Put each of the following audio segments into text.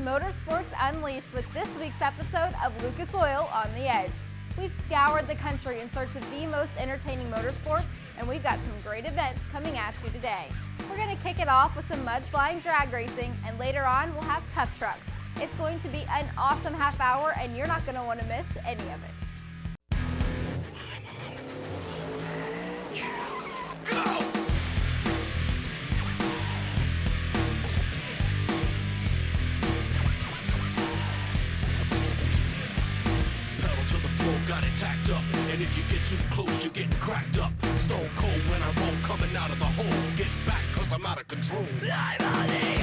Motorsports Unleashed with this week's episode of Lucas Oil on the Edge. We've scoured the country in search of the most entertaining motorsports, and we've got some great events coming at you today. We're going to kick it off with some mud-flying drag racing, and later on we'll have tough trucks. It's going to be an awesome half hour, and you're not going to want to miss any of it. Got it tacked up, and if you get too close, you're getting cracked up. Stone cold when I roll, coming out of the hole. Get back, cause I'm out of control. I'm on the edge.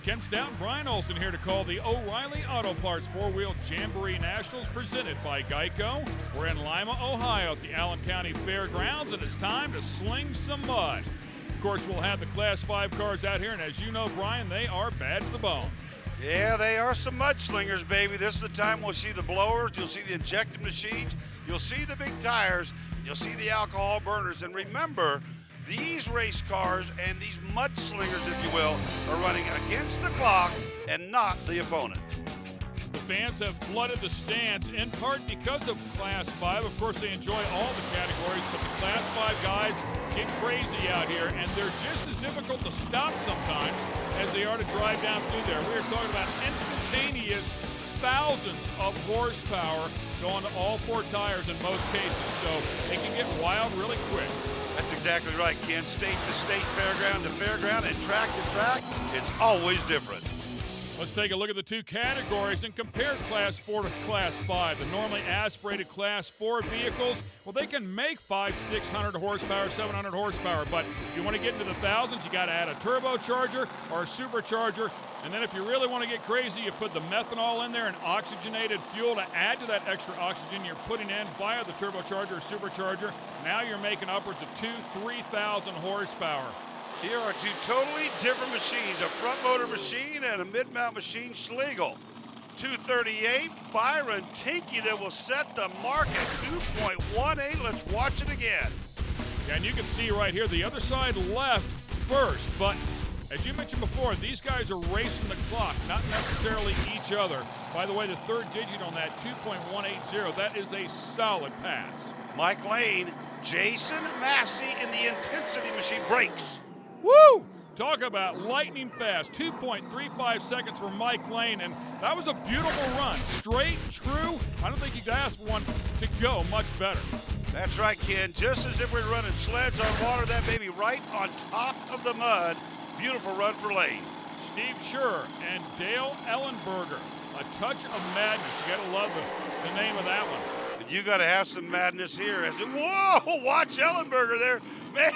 Ken Stout and Brian Olson here to call the O'Reilly Auto Parts 4-Wheel Jamboree Nationals presented by Geico. We're in Lima, Ohio at the Allen County Fairgrounds, and it's time to sling some mud. Of course, we'll have the Class 5 cars out here, and as you know, Brian, they are bad to the bone. Yeah, they are some mudslingers, baby. This is the time we'll see the blowers, you'll see the injecting machines, you'll see the big tires, and you'll see the alcohol burners. And remember, these race cars and these mudslingers, if you will, are running against the clock and not the opponent. The fans have flooded the stands in part because of Class 5. Of course, they enjoy all the categories, but the Class 5 guys get crazy out here, and they're just as difficult to stop sometimes as they are to drive down through there. We're talking about instantaneous thousands of horsepower going to all four tires in most cases, so they can get wild really quick. That's exactly right, Ken. State to state, fairground to fairground, and track to track, it's always different. Let's take a look at the two categories and compare Class 4 to Class 5. The normally aspirated Class 4 vehicles, well, they can make 500, 600 horsepower, 700 horsepower, but if you want to get into the thousands, you got to add a turbocharger or a supercharger, and then if you really want to get crazy, you put the methanol in there and oxygenated fuel to add to that extra oxygen you're putting in via the turbocharger or supercharger. Now you're making upwards of 2,000, 3,000 horsepower. Here are two totally different machines, a front motor machine and a mid-mount machine Schlegel. 238, Byron Tinky that will set the mark at 2.18. Let's watch it again. Yeah, and you can see right here, the other side left first, but as you mentioned before, these guys are racing the clock, not necessarily each other. By the way, the third digit on that 2.180, that is a solid pass. Mike Lane, Jason Massey in the intensity machine brakes. Woo! Talk about lightning fast. 2.35 seconds for Mike Lane, and that was a beautiful run. Straight, true. I don't think you could ask for one to go much better. That's right, Ken. Just as if we're running sleds on water, that baby right on top of the mud. Beautiful run for Lane. Steve Schur and Dale Ellenberger. A touch of madness. You got to love the name of that one. And you got to have some madness here. Whoa! Watch Ellenberger there. Man,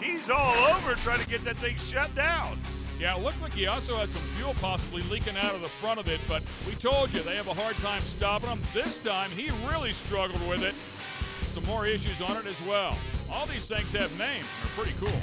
he's all over trying to get that thing shut down. Yeah, it looked like he also had some fuel possibly leaking out of the front of it, but we told you they have a hard time stopping him. This time, he really struggled with it. Some more issues on it as well. All these things have names. They're pretty cool.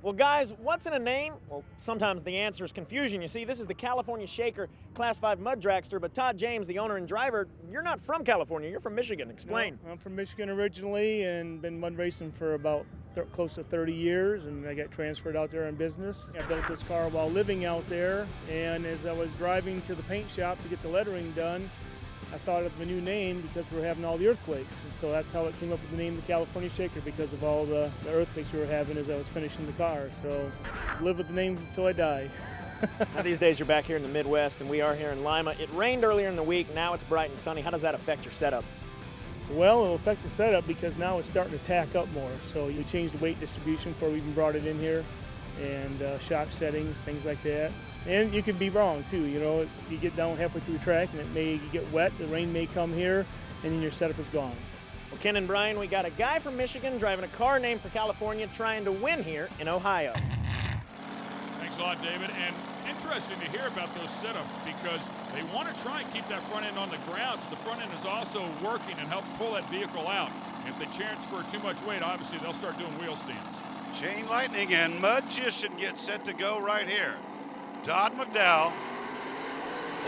Well, guys, what's in a name? Well, sometimes the answer is confusion. You see, this is the California Shaker Class 5 Mud Dragster, but Todd James, the owner and driver, you're not from California. You're from Michigan. Explain. No, I'm from Michigan originally and been mud racing for about close to 30 years, and I got transferred out there on business. I built this car while living out there, and as I was driving to the paint shop to get the lettering done, I thought of a new name because we were having all the earthquakes. And so that's how it came up with the name the California Shaker, because of all the earthquakes we were having as I was finishing the car. So live with the name until I die. Now, these days you're back here in the Midwest, and we are here in Lima. It rained earlier in the week. Now it's bright and sunny. How does that affect your setup? Well, it'll affect the setup because now it's starting to tack up more. So you changed the weight distribution before we even brought it in here, and shock settings, things like that. And you could be wrong too, you know, you get down halfway through the track and it may get wet, the rain may come here, and then your setup is gone. Well, Ken and Brian, we got a guy from Michigan driving a car named for California trying to win here in Ohio. Thanks a lot, David. And interesting to hear about those setups because they want to try and keep that front end on the ground, so the front end is also working and help pull that vehicle out. And if they transfer too much weight, obviously they'll start doing wheel stands. Chain Lightning and Mudgician get set to go right here. Todd McDowell.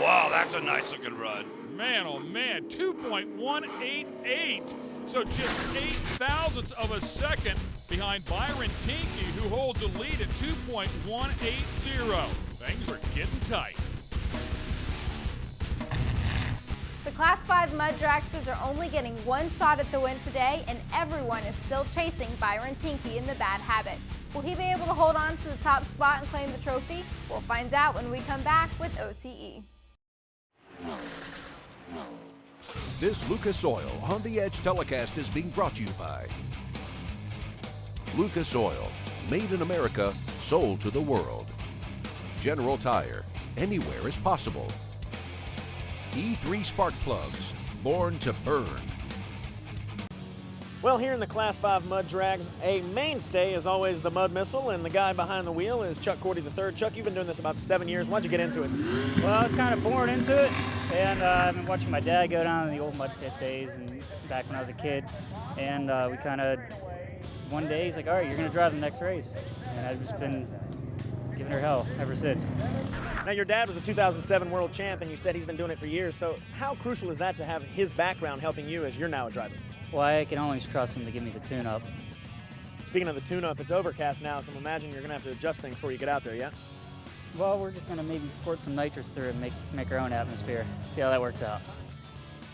Wow, that's a nice looking run. Man, oh man, 2.188. So just 0.08 of a second behind Byron Tinky, who holds a lead at 2.180. Things are getting tight. The Class 5 Mud Dragsters are only getting one shot at the win today, and everyone is still chasing Byron Tinky in the bad habit. Will he be able to hold on to the top spot and claim the trophy? We'll find out when we come back with OTE. This Lucas Oil On the Edge telecast is being brought to you by Lucas Oil, made in America, sold to the world. General Tire, anywhere is possible. E3 spark plugs, born to burn. Well, here in the Class 5 Mud Drags, a mainstay is always the mud missile, and the guy behind the wheel is Chuck Courtney III. Chuck, you've been doing this about 7 years. Why'd you get into it? Well, I was kind of born into it, and I've been watching my dad go down in the old mud pit days and back when I was a kid. And we kind of, one day he's like, all right, you're going to drive the next race. And I've just been giving her hell ever since. Now, your dad was a 2007 world champ, and you said he's been doing it for years. So how crucial is that to have his background helping you as you're now a driver? Well, I can always trust him to give me the tune-up. Speaking of the tune-up, it's overcast now, so I'm imagining you're going to have to adjust things before you get out there, yeah? Well, we're just going to maybe squirt some nitrous through it and make our own atmosphere. See how that works out.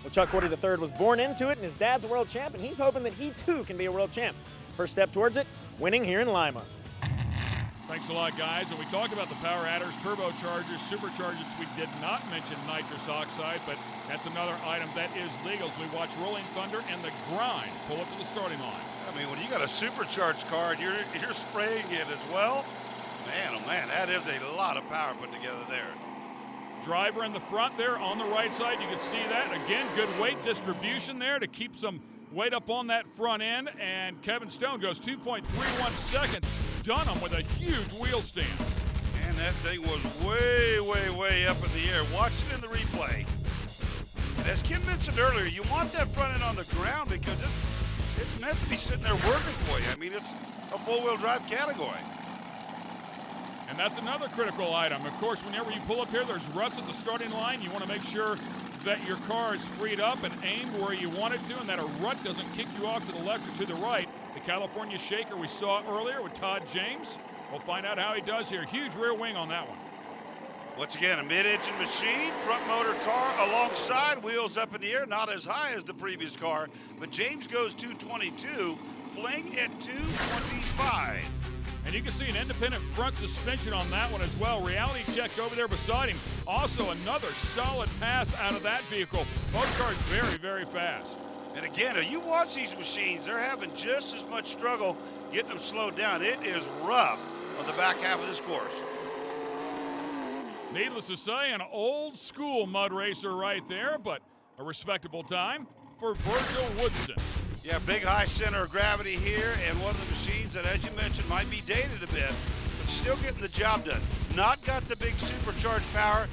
Well, Chuck Courtney III was born into it, and his dad's a world champ, and he's hoping that he too can be a world champ. First step towards it, winning here in Lima. Thanks a lot, guys. And we talked about the power adders, turbochargers, superchargers. We did not mention nitrous oxide, but that's another item that is legal. So we watch Rolling Thunder and the grind pull up to the starting line. I mean, when you got a supercharged car and you're spraying it as well, man, oh man, that is a lot of power put together there. Driver in the front there on the right side, you can see that. Again, good weight distribution there to keep some weight up on that front end. And Kevin Stone goes 2.31 seconds. Dunham with a huge wheel stand. And that thing was way, way, way up in the air. Watch it in the replay. And as Kim mentioned earlier, you want that front end on the ground because it's meant to be sitting there working for you. I mean, it's a four-wheel drive category. And that's another critical item. Of course, whenever you pull up here, there's ruts at the starting line. You want to make sure that your car is freed up and aimed where you want it to, and that a rut doesn't kick you off to the left or to the right. The California Shaker we saw earlier with Todd James. We'll find out how he does here. Huge rear wing on that one. Once again, a mid-engine machine, front motor car alongside, wheels up in the air, not as high as the previous car, but James goes 222, Fling at 225. And you can see an independent front suspension on that one as well. Reality check over there beside him. Also another solid pass out of that vehicle. Both cars very, very fast. And again, if you watch these machines, they're having just as much struggle getting them slowed down. It is rough on the back half of this course. Needless to say, an old school mud racer right there, but a respectable time for Virgil Woodson. Yeah, big high center of gravity here, and one of the machines that, as you mentioned, might be dated a bit, but still getting the job done. Not got the big supercharged power,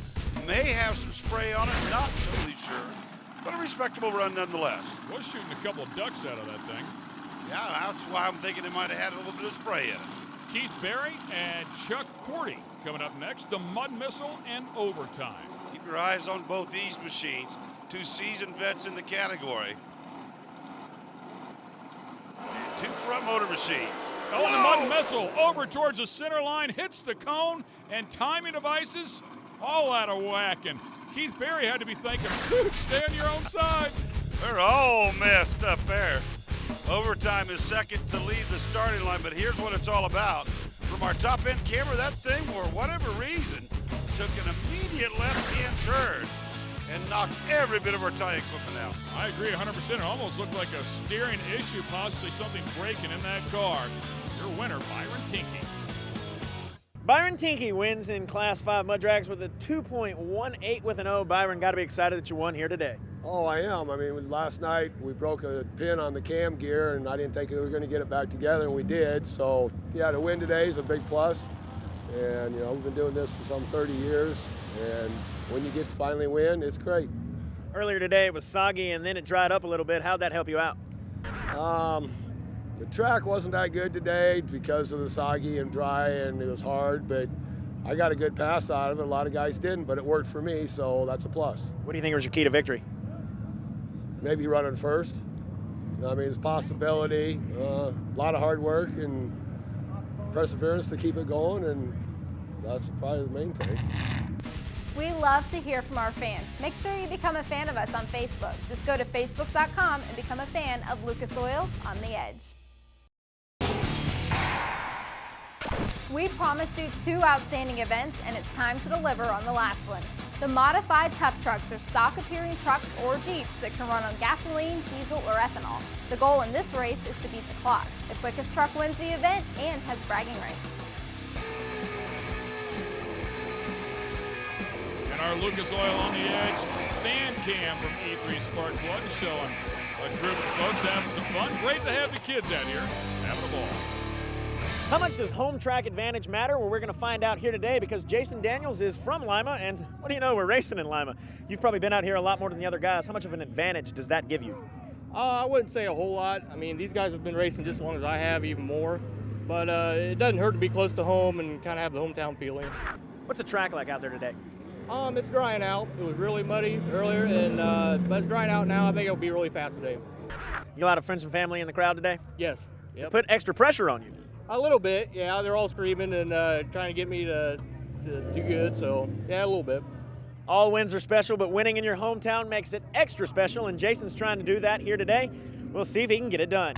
may have some spray on it, not totally sure, but a respectable run nonetheless. Was shooting a couple of ducks out of that thing. Yeah, that's why I'm thinking it might have had a little bit of spray in it. Keith Berry and Chuck Courtney coming up next, the Mud Missile and Overtime. Keep your eyes on both these machines, two seasoned vets in the category. And two front motor machines. Oh, Whoa! the Mud Missile over towards the center line, hits the cone, and timing devices all out of whack. And Keith Berry had to be thinking, dude, stay on your own side. They're all messed up there. Overtime is second to leave the starting line, but here's what it's all about. From our top-end camera, that thing, for whatever reason, took an immediate left-hand turn and knocked every bit of our tie equipment out. I agree 100%. It almost looked like a steering issue, possibly something breaking in that car. Your winner, Byron Tinky. Byron Tinky wins in Class 5 Mud Drags with a 2.18 with an O. Byron, got to be excited that you won here today. Oh, I am. I mean, last night we broke a pin on the cam gear, and I didn't think we were going to get it back together, and we did. So, yeah, to win today is a big plus. And, you know, we've been doing this for some 30 years, and when you get to finally win, it's great. Earlier today it was soggy, and then it dried up a little bit. How'd that help you out? The track wasn't that good today because of the soggy and dry, and it was hard, but I got a good pass out of it. A lot of guys didn't, but it worked for me, so that's a plus. What do you think was your key to victory? Maybe running first. I mean, it's a possibility, a lot of hard work and perseverance to keep it going, and that's probably the main thing. We love to hear from our fans. Make sure you become a fan of us on Facebook. Just go to facebook.com and become a fan of Lucas Oil on the Edge. We promised you 2 outstanding events, and it's time to deliver on the last one. The modified tough trucks are stock-appearing trucks or Jeeps that can run on gasoline, diesel, or ethanol. The goal in this race is to beat the clock. The quickest truck wins the event and has bragging rights. And our Lucas Oil on the Edge fan cam from E3 Spark Plug showing a group of folks having some fun. Great to have the kids out here having a ball. How much does home track advantage matter? Well, we're going to find out here today because Jason Daniels is from Lima, and what do you know, we're racing in Lima. You've probably been out here a lot more than the other guys. How much of an advantage does that give you? I wouldn't say a whole lot. I mean, these guys have been racing just as long as I have, even more. But it doesn't hurt to be close to home and kind of have the hometown feeling. What's the track like out there today? It's drying out. It was really muddy earlier, and but it's drying out now. I think it'll be really fast today. You got a lot of friends and family in the crowd today? Yes. Yep. Put extra pressure on you. A little bit, yeah. They're all screaming and trying to get me to do good, so yeah, a little bit. All wins are special, but winning in your hometown makes it extra special, and Jason's trying to do that here today. We'll see if he can get it done.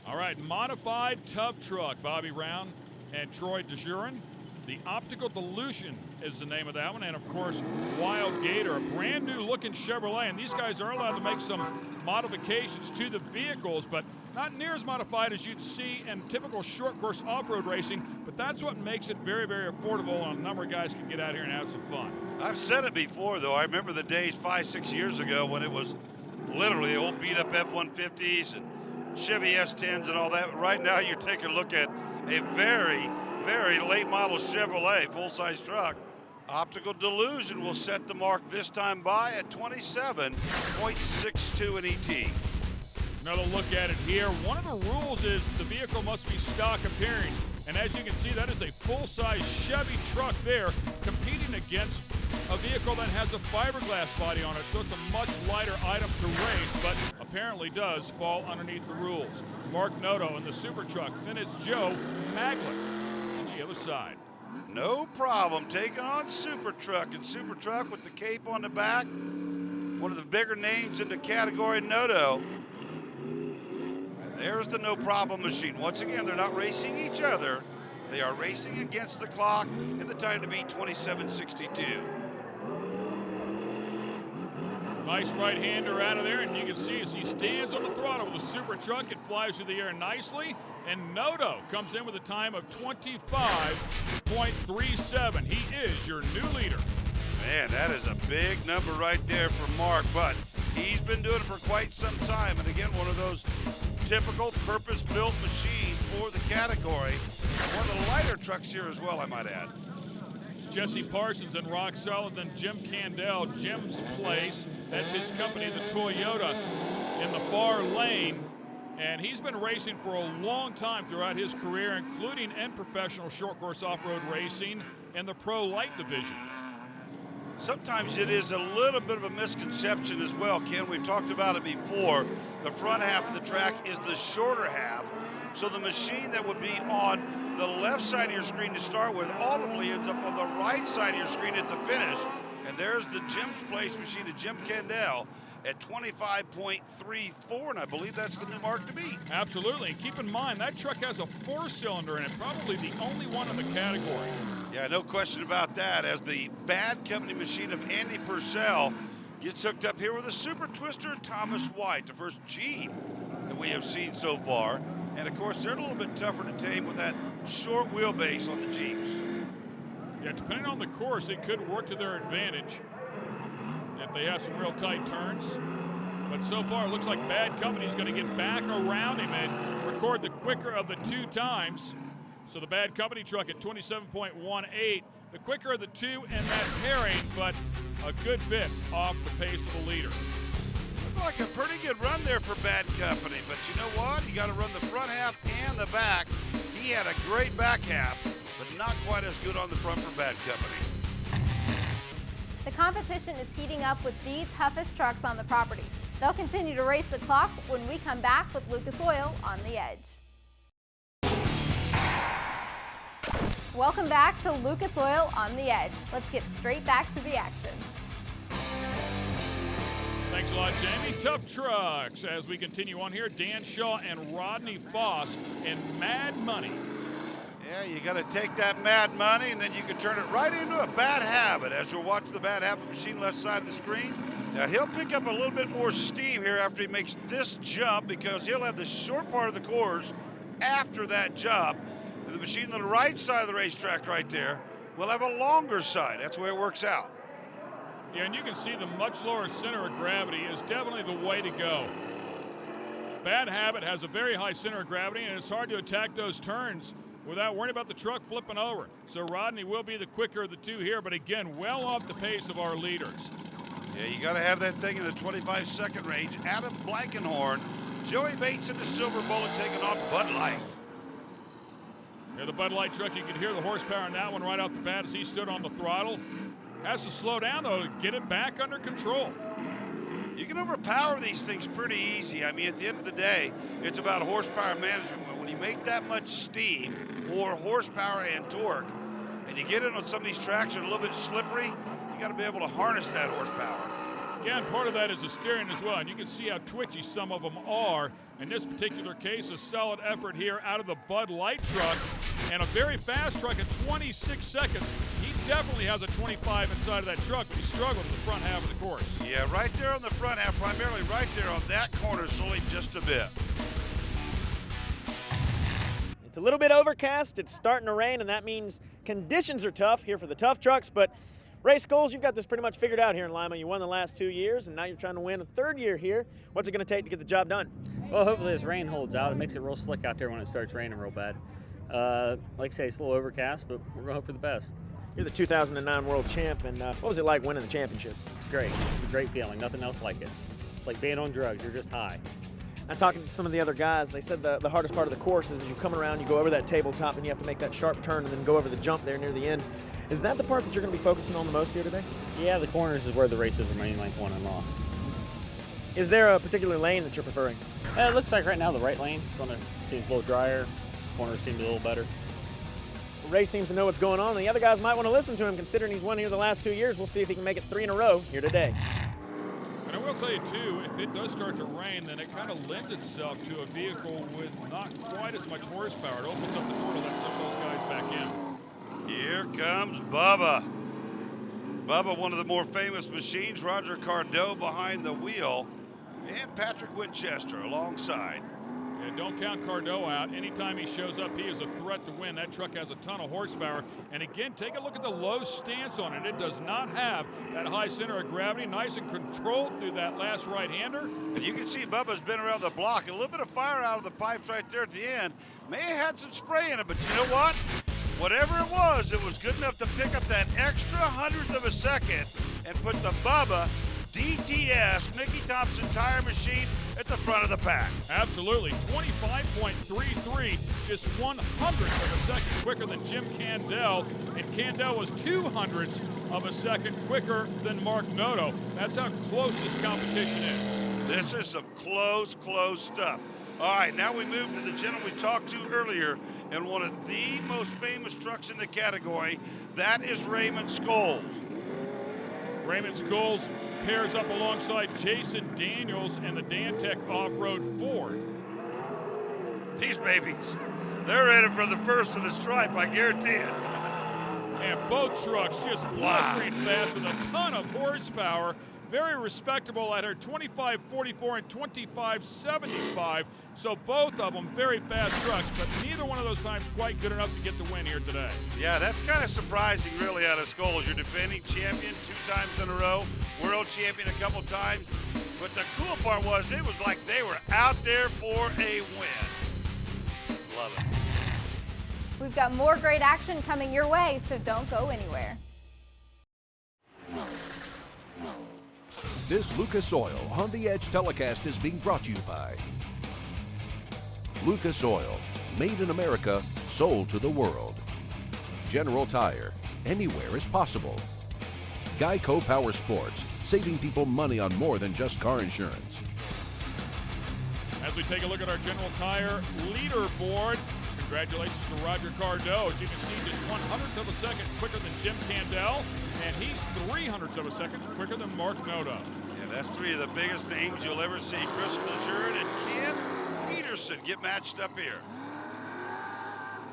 All right, modified tough truck, Bobby Brown and Troy DeJurin. The Optical Delusion is the name of that one, and of course, Wild Gator, a brand new looking Chevrolet, and these guys are allowed to make some modifications to the vehicles, but not near as modified as you'd see in typical short course off-road racing, but that's what makes it very, very affordable, and a number of guys can get out here and have some fun. I've said it before, though. I remember the days 5-6 years ago when it was literally old beat-up F-150s and Chevy S10s and all that. Right now, you're taking a look at a very, very late model Chevrolet full-size truck. Optical Delusion will set the mark this time by at 27.62 in ET. Another look at it here. One of the rules is the vehicle must be stock appearing. And as you can see, that is a full-size Chevy truck there competing against a vehicle that has a fiberglass body on it. So it's a much lighter item to race, but apparently does fall underneath the rules. Mark Noto in the Super Truck. Then it's Joe Maglick on the other side. No problem taking on Super Truck, and Super Truck with the cape on the back. One of the bigger names in the category, Noto. And there's the no problem machine. Once again, they're not racing each other. They are racing against the clock in the time to beat 27.62. Nice right-hander out of there, and you can see as he stands on the throttle with the Super Truck, it flies through the air nicely, and Noto comes in with a time of 25.37. He is your new leader. Man, that is a big number right there for Mark, but he's been doing it for quite some time, and again, one of those typical purpose-built machines for the category. One of the lighter trucks here as well, I might add. Jesse Parsons and Rock Solid, then Jim Candell, Jim's place. That's his company, the Toyota, in the far lane. And he's been racing for a long time throughout his career, including in professional short course off-road racing and the Pro Light division. Sometimes it is a little bit of a misconception as well, Ken. We've talked about it before. The front half of the track is the shorter half. So the machine that would be on the left side of your screen to start with ultimately ends up on the right side of your screen at the finish. And there's the Jim's Place machine of Jim Candell at 25.34, and I believe that's the new mark to beat. Absolutely, and keep in mind, that truck has a 4-cylinder in it, probably the only one in the category. Yeah, no question about that, as the Bad Company machine of Andy Purcell gets hooked up here with a Super Twister Thomas White, the first Jeep that we have seen so far. And of course, they're a little bit tougher to tame with that short wheelbase on the Jeeps. Yeah, depending on the course, it could work to their advantage if they have some real tight turns. But so far, it looks like Bad Company's going to get back around him and record the quicker of the two times. So the Bad Company truck at 27.18, the quicker of the two in that pairing, but a good bit off the pace of the leader. Looked like a pretty good run there for Bad Company, but you know what? You got to run the front half and the back. He had a great back half, but not quite as good on the front for Bad Company. The competition is heating up with the toughest trucks on the property. They'll continue to race the clock when we come back with Lucas Oil on the Edge. Welcome back to Lucas Oil on the Edge. Let's get straight back to the action. Thanks a lot, Jamie. Tough Trucks as we continue on here. Dan Shaw and Rodney Foss in Mad Money. Yeah, you got to take that mad money and then you can turn it right into a bad habit. As you're watching the bad habit machine left side of the screen. Now he'll pick up a little bit more steam here after he makes this jump because he'll have the short part of the course after that jump. And the machine on the right side of the racetrack right there will have a longer side. That's the way it works out. Yeah, and you can see the much lower center of gravity is definitely the way to go. Bad Habit has a very high center of gravity, and it's hard to attack those turns without worrying about the truck flipping over. So Rodney will be the quicker of the two here, but again, well off the pace of our leaders. Yeah, you got to have that thing in the 25-second range. Adam Blankenhorn, Joey Bates in the Silver Bullet taking off Bud Light. Yeah, the Bud Light truck, you can hear the horsepower in that one right off the bat as he stood on the throttle. Has to slow down, though, to get it back under control. You can overpower these things pretty easy. I mean, at the end of the day, it's about horsepower management. When you make that much steam or horsepower and torque, and you get it on some of these tracks that are a little bit slippery, you got to be able to harness that horsepower. Yeah, and part of that is the steering as well, and you can see how twitchy some of them are. In this particular case, a solid effort here out of the Bud Light truck, and a very fast truck at 26 seconds. He definitely has a 25 inside of that truck, but he struggled in the front half of the course. Yeah, right there on the front half, primarily right there on that corner, slowly just a bit. It's a little bit overcast, it's starting to rain, and that means conditions are tough here for the tough trucks, but Ray Sculls, you've got this pretty much figured out here in Lima. You won the last 2 years, and now you're trying to win a third year here. What's it going to take to get the job done? Well, hopefully this rain holds out. It makes it real slick out there when it starts raining real bad. Like I say, it's a little overcast, but we're going to hope for the best. You're the 2009 world champ, and what was it like winning the championship? It's great. It's a great feeling. Nothing else like it. It's like being on drugs. You're just high. I'm talking to some of the other guys. They said the hardest part of the course is as you come around, you go over that tabletop, and you have to make that sharp turn and then go over the jump there near the end. Is that the part that you're going to be focusing on the most here today? Yeah, the corners is where the races are mainly won and lost. Is there a particular lane that you're preferring? It looks like right now the right lane seems a little drier. Corners seem a little better. Ray seems to know what's going on. The other guys might want to listen to him considering he's won here the last 2 years. We'll see if he can make it 3 in a row here today. And I will tell you, too, if it does start to rain, then it kind of lends itself to a vehicle with not quite as much horsepower. It opens up the door to let some of those guys back in. Here comes Bubba. Bubba, one of the more famous machines, Roger Cardot behind the wheel, and Patrick Winchester alongside. Yeah, don't count Cardot out. Anytime he shows up, he is a threat to win. That truck has a ton of horsepower. And again, take a look at the low stance on it. It does not have that high center of gravity. Nice and controlled through that last right-hander. And you can see Bubba's been around the block. A little bit of fire out of the pipes right there at the end. May have had some spray in it, but you know what? Whatever it was good enough to pick up that extra 100th of a second and put the Bubba DTS Mickey Thompson tire machine at the front of the pack. Absolutely. 25.33, just 1/100th of a second quicker than Jim Candell, and Candell was 2/100ths of a second quicker than Mark Noto. That's how close this competition is. This is some close stuff. All right, now we move to the gentleman we talked to earlier and one of the most famous trucks in the category. That is Raymond Sculls. Raymond Sculls pairs up alongside Jason Daniels and the Dantech Off-Road Ford. These babies, they're ready for the first of the stripe, I guarantee it. And both trucks just blistering fast with a ton of horsepower. Very respectable at her 25.44 and 25.75. So both of them very fast trucks, but neither one of those times quite good enough to get the win here today. Yeah, that's kind of surprising really out of Sculls. You're defending champion 2 times in a row, world champion a couple times. But the cool part was it was like they were out there for a win. Love it. We've got more great action coming your way, so don't go anywhere. This Lucas Oil On the Edge telecast is being brought to you by Lucas Oil, made in America, sold to the world. General Tire, anywhere is possible. Geico Power Sports, saving people money on more than just car insurance. As we take a look at our General Tire leaderboard, congratulations to Roger Cardo. As you can see, just 1/100th of a second quicker than Jim Candell, and he's 3/100ths of a second quicker than Mark Noda. Yeah, that's three of the biggest names you'll ever see. Chris Lejeune and Ken Petersen get matched up here.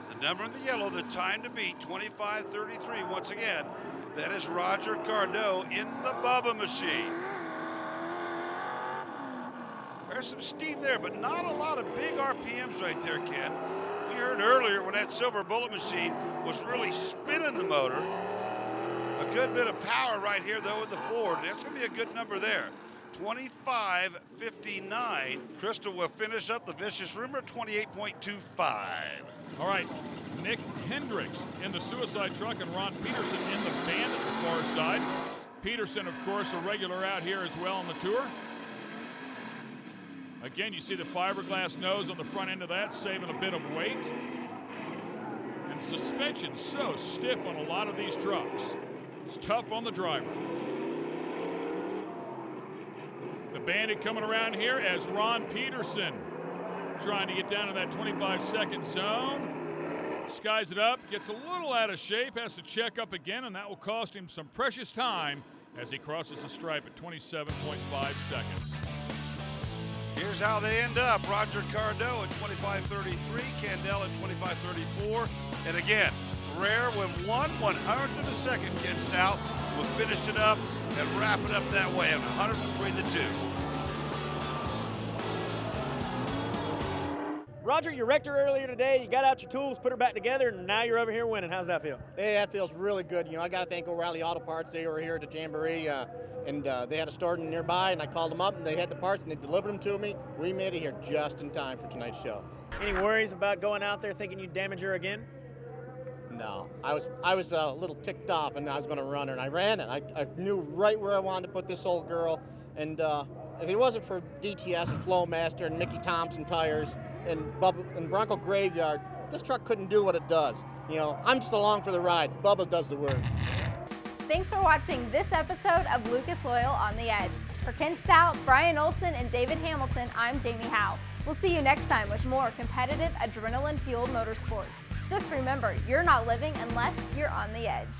The number in the yellow, the time to beat, 25:33. Once again, that is Roger Cardo in the Bubba machine. There's some steam there, but not a lot of big RPMs right there, Ken. We heard earlier when that silver bullet machine was really spinning the motor. A good bit of power right here, though, in the Ford. That's going to be a good number there. 25:59. Crystal will finish up the Vicious Rumor, 28.25. All right, Nick Hendrix in the Suicide Truck and Ron Petersen in the Bandit at the far side. Petersen, of course, a regular out here as well on the tour. Again, you see the fiberglass nose on the front end of that, saving a bit of weight. And suspension so stiff on a lot of these trucks. It's tough on the driver. The Bandit coming around here as Ron Petersen trying to get down to that 25-second zone. Skies it up, gets a little out of shape, has to check up again, and that will cost him some precious time as he crosses the stripe at 27.5 seconds. Here's how they end up. Roger Cardo at 25:33, Candell at 25:34. And again, rare when 1/100th of a second, Ken Stout will finish it up and wrap it up that way, and 100 between the two. Roger, you wrecked her earlier today. You got out your tools, put her back together, and now you're over here winning. How's that feel? Hey, that feels really good. You know, I got to thank O'Reilly Auto Parts. They were here at the Jamboree, and they had a store nearby, and I called them up, and they had the parts, and they delivered them to me. We made it here just in time for tonight's show. Any worries about going out there thinking you'd damage her again? No, I was a little ticked off, and I was going to run her, and I ran it. I knew right where I wanted to put this old girl, and if it wasn't for DTS and Flowmaster and Mickey Thompson tires and Bronco Graveyard, this truck couldn't do what it does. You know, I'm just along for the ride. Bubba does the work. Thanks for watching this episode of Lucas Oil on the Edge. For Ken Stout, Brian Olson, and David Hamilton, I'm Jamie Howe. We'll see you next time with more competitive, adrenaline-fueled motorsports. Just remember, you're not living unless you're on the edge.